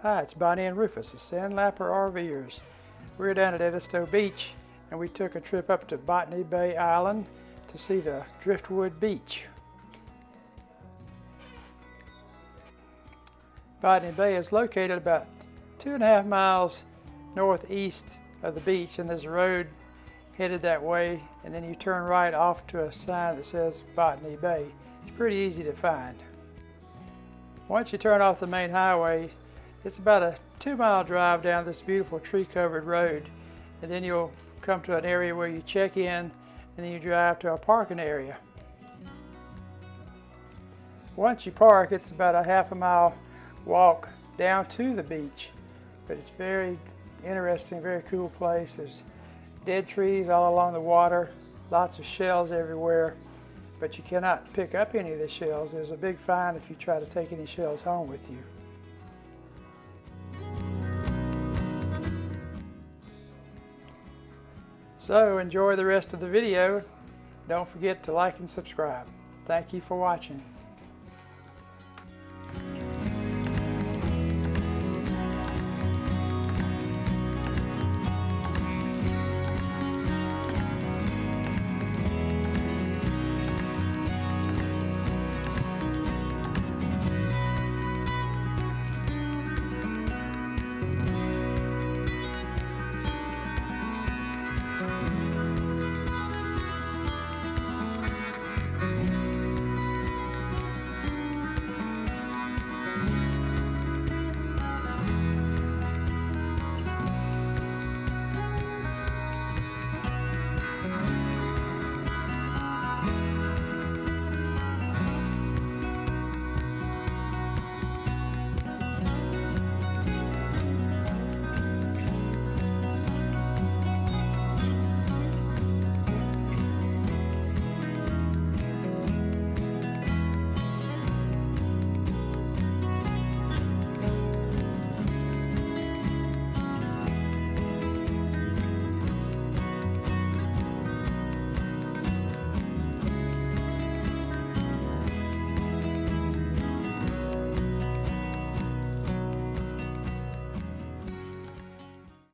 Hi, it's Bonnie and Rufus, the Sandlapper RVers. We're down at Edisto Beach and we took a trip up to Botany Bay Island to see the Driftwood Beach. Botany Bay is located about 2.5 miles northeast of the beach, and there's a road headed that way, and then you turn right off to a sign that says Botany Bay. It's pretty easy to find. Once you turn off the main highway, it's about a 2-mile drive down this beautiful tree-covered road, and then you'll come to an area where you check in, and then you drive to a parking area. Once you park, it's about a 1/2 mile walk down to the beach, but it's very interesting, very cool place. There's dead trees all along the water, lots of shells everywhere, but you cannot pick up any of the shells. There's a big fine if you try to take any shells home with you. So enjoy the rest of the video. Don't forget to like and subscribe. Thank you for watching.